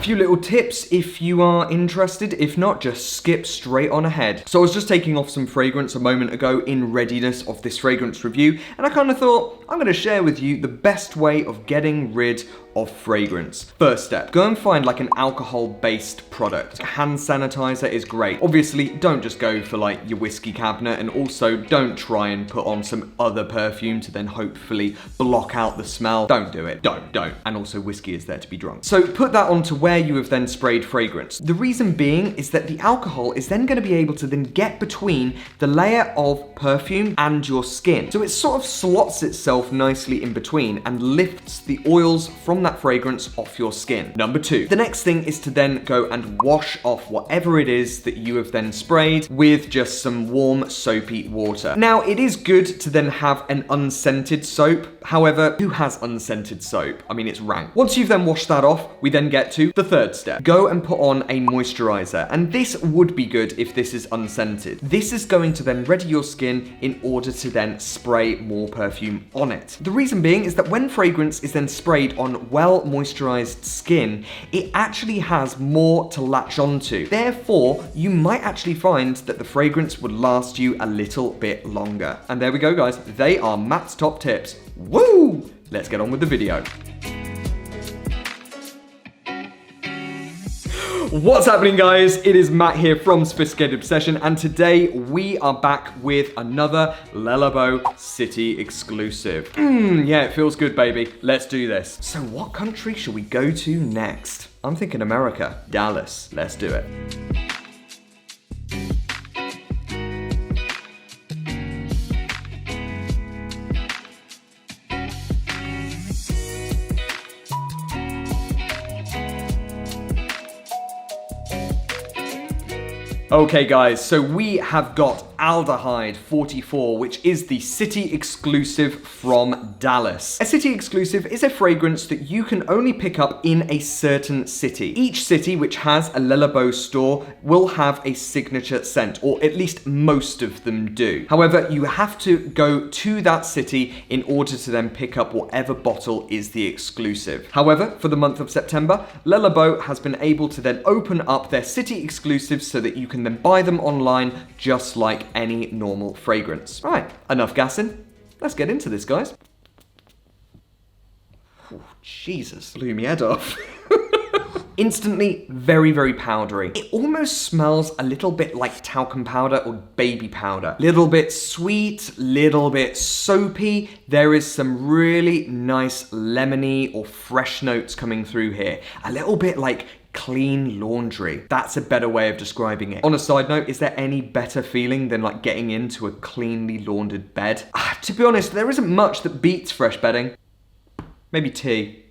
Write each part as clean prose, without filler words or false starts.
A few little tips if you are interested. If not, just skip straight on ahead. So I was just taking off some fragrance a moment ago in readiness of this fragrance review, and I kind of thought, I'm going to share with you the best way of getting rid of fragrance. First step, go and find like an alcohol-based product. Hand sanitizer is great. Obviously, don't just go for like your whiskey cabinet, and also don't try and put on some other perfume to then hopefully block out the smell. Don't do it. Don't. And also whiskey is there to be drunk. So put that onto where you have then sprayed fragrance. The reason being is that the alcohol is then going to be able to then get between the layer of perfume and your skin. So it sort of slots itself nicely in between and lifts the oils from that fragrance off your skin. Number 2, the next thing is to then go and wash off whatever it is that you have then sprayed with just some warm soapy water. Now, it is good to then have an unscented soap. However, who has unscented soap? I mean, it's rank. Once you've then washed that off, we then get to the third step. Go and put on a moisturizer, and this would be good if this is unscented. This is going to then ready your skin in order to then spray more perfume on it. The reason being is that when fragrance is then sprayed on well moisturized skin, it actually has more to latch onto. Therefore, you might actually find that the fragrance would last you a little bit longer. And there we go, guys. They are Matt's top tips. Woo! Let's get on with the video. What's happening, guys? It is Matt here from Sophisticated Obsession, and today we are back with another Labo City exclusive. Yeah, it feels good, baby. Let's do this. So what country should we go to next? I'm thinking America. Dallas. Let's do it. Okay guys, so we have got Aldehyde 44, which is the city exclusive from Dallas. A city exclusive is a fragrance that you can only pick up in a certain city. Each city which has a Labo store will have a signature scent, or at least most of them do. However, you have to go to that city in order to then pick up whatever bottle is the exclusive. However, for the month of September, Labo has been able to then open up their city exclusives so that you can then buy them online just like any normal fragrance. Right, enough gassing. Let's get into this, guys. Oh, Jesus, blew me head off. Instantly very, very powdery. It almost smells a little bit like talcum powder or baby powder. Little bit sweet, little bit soapy. There is some really nice lemony or fresh notes coming through here. A little bit like clean laundry. That's a better way of describing it. On a side note, is there any better feeling than like getting into a cleanly laundered bed? To be honest, there isn't much that beats fresh bedding. Maybe tea.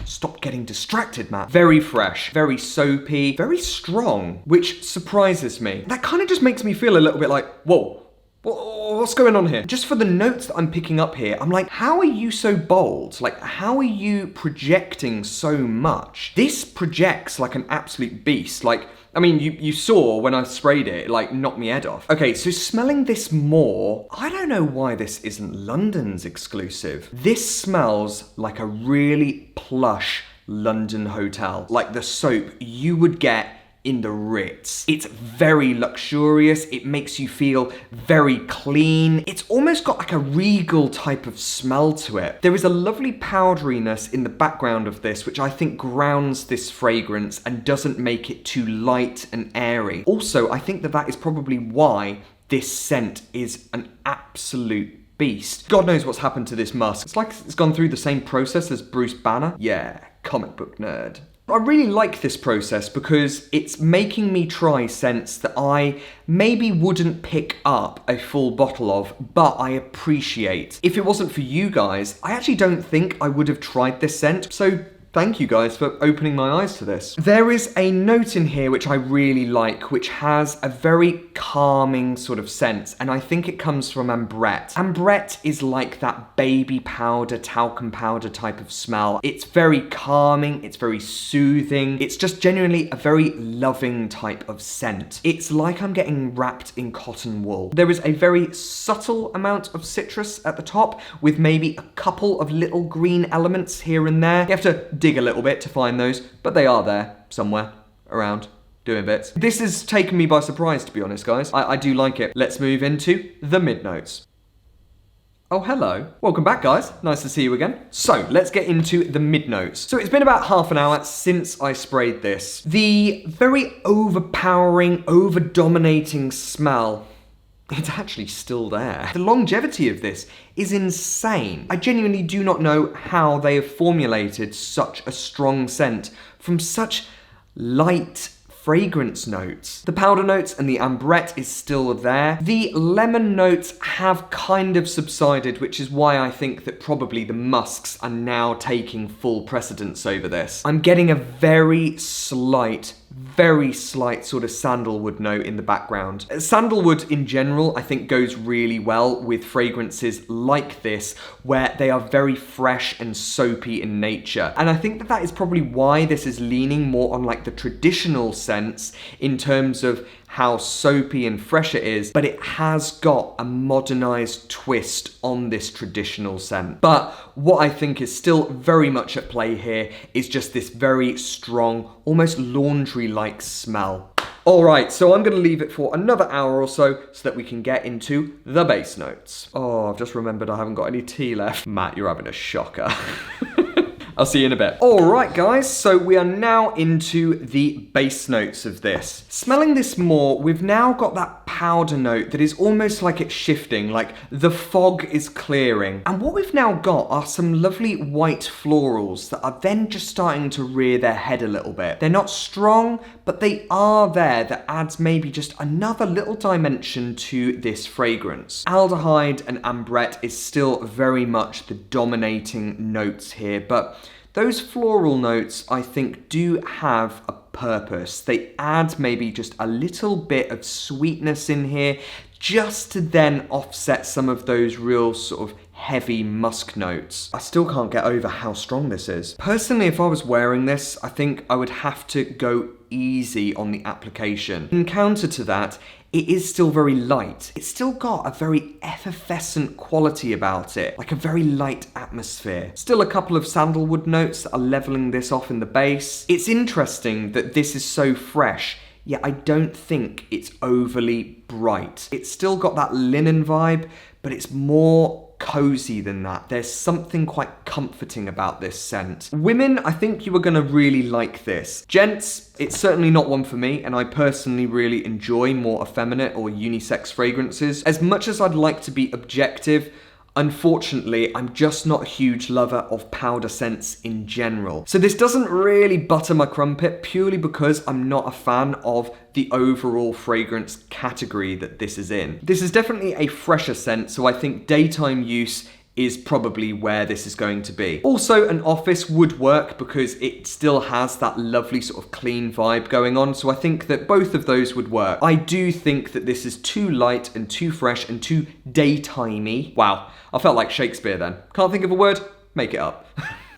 Stop getting distracted, Matt. Very fresh, very soapy, very strong, which surprises me. That kind of just makes me feel a little bit like, whoa, what's going on here? Just for the notes that I'm picking up here, I'm like, how are you so bold? Like, how are you projecting so much? This projects like an absolute beast. Like, I mean, you saw when I sprayed it, like, knocked me head off. Okay, so smelling this more, I don't know why this isn't London's exclusive. This smells like a really plush London hotel. Like the soap you would get in the Ritz. It's very luxurious. It makes you feel very clean. It's almost got like a regal type of smell to it. There is a lovely powderiness in the background of this, which I think grounds this fragrance and doesn't make it too light and airy. Also, I think that is probably why this scent is an absolute beast. God knows what's happened to this musk. It's like it's gone through the same process as Bruce Banner. Yeah, comic book nerd. I really like this process because it's making me try scents that I maybe wouldn't pick up a full bottle of, but I appreciate. If it wasn't for you guys, I actually don't think I would have tried this scent, so thank you guys for opening my eyes to this. There is a note in here which I really like, which has a very calming sort of scent, and I think it comes from ambrette. Ambrette is like that baby powder, talcum powder type of smell. It's very calming, it's very soothing. It's just genuinely a very loving type of scent. It's like I'm getting wrapped in cotton wool. There is a very subtle amount of citrus at the top with maybe a couple of little green elements here and there. You have to dig a little bit to find those, but they are there somewhere around doing bits. This has taken me by surprise, to be honest, guys. I do like it. Let's move into the mid notes. Oh, hello. Welcome back, guys. Nice to see you again. So, let's get into the mid notes. So, it's been about half an hour since I sprayed this. The very overpowering, over-dominating smell, it's actually still there. The longevity of this is insane. I genuinely do not know how they have formulated such a strong scent from such light fragrance notes. The powder notes and the ambrette is still there. The lemon notes have kind of subsided, which is why I think that probably the musks are now taking full precedence over this. I'm getting a very slight sort of sandalwood note in the background. Sandalwood in general, I think, goes really well with fragrances like this, where they are very fresh and soapy in nature. And I think that that is probably why this is leaning more on like the traditional sense in terms of how soapy and fresh it is, but it has got a modernized twist on this traditional scent. But what I think is still very much at play here is just this very strong, almost laundry-like smell. All right, so I'm gonna leave it for another hour or so that we can get into the base notes. Oh, I've just remembered I haven't got any tea left. Matt, you're having a shocker. I'll see you in a bit. All right, guys, so we are now into the base notes of this. Smelling this more, we've now got that powder note that is almost like it's shifting, like the fog is clearing. And what we've now got are some lovely white florals that are then just starting to rear their head a little bit. They're not strong, but they are there. That adds maybe just another little dimension to this fragrance. Aldehyde and ambrette is still very much the dominating notes here, but those floral notes, I think, do have a purpose. They add maybe just a little bit of sweetness in here, just to then offset some of those real sort of heavy musk notes. I still can't get over how strong this is. Personally, if I was wearing this, I think I would have to go easy on the application. In counter to that, it is still very light. It's still got a very effervescent quality about it, like a very light atmosphere. Still a couple of sandalwood notes that are leveling this off in the base. It's interesting that this is so fresh, yet I don't think it's overly bright. It's still got that linen vibe, but it's more cozy than that. There's something quite comforting about this scent. Women, I think you are gonna really like this. Gents, it's certainly not one for me, and I personally really enjoy more effeminate or unisex fragrances. As much as I'd like to be objective, unfortunately, I'm just not a huge lover of powder scents in general. So this doesn't really butter my crumpet purely because I'm not a fan of the overall fragrance category that this is in. This is definitely a fresher scent, so I think daytime use is probably where this is going to be. Also, an office would work because it still has that lovely sort of clean vibe going on, so I think that both of those would work. I do think that this is too light and too fresh and too daytimey. Wow, I felt like Shakespeare then. Can't think of a word? Make it up.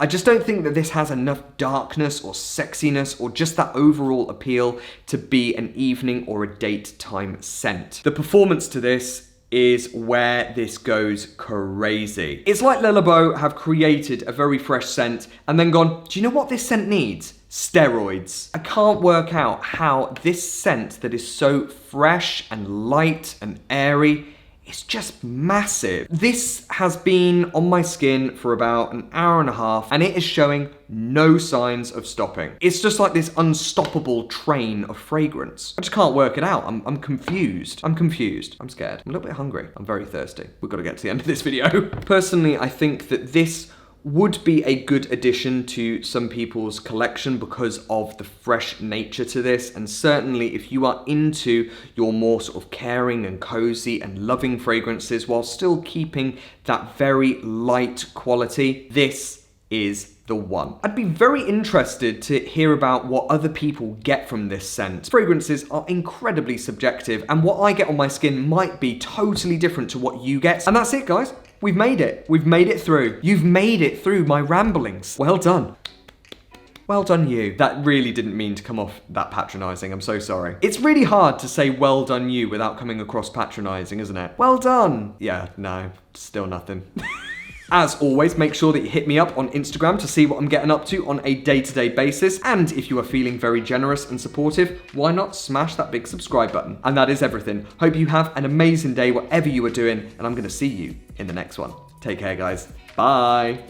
I just don't think that this has enough darkness or sexiness or just that overall appeal to be an evening or a daytime scent. The performance to this is where this goes crazy. It's like Labo have created a very fresh scent and then gone, do you know what this scent needs? Steroids. I can't work out how this scent that is so fresh and light and airy, it's just massive. This has been on my skin for about an hour and a half and it is showing no signs of stopping. It's just like this unstoppable train of fragrance. I just can't work it out. I'm confused. I'm confused. I'm scared. I'm a little bit hungry. I'm very thirsty. We've got to get to the end of this video. Personally, I think that this would be a good addition to some people's collection because of the fresh nature to this, and certainly if you are into your more sort of caring and cozy and loving fragrances while still keeping that very light quality, this is the one. I'd be very interested to hear about what other people get from this scent. Fragrances are incredibly subjective, and what I get on my skin might be totally different to what you get. And that's it, guys. We've made it. We've made it through. You've made it through my ramblings. Well done. Well done you. That really didn't mean to come off that patronising. I'm so sorry. It's really hard to say well done you without coming across patronising, isn't it? Well done. Yeah, no, still nothing. As always, make sure that you hit me up on Instagram to see what I'm getting up to on a day-to-day basis. And if you are feeling very generous and supportive, why not smash that big subscribe button? And that is everything. Hope you have an amazing day, whatever you are doing, and I'm going to see you in the next one. Take care, guys. Bye.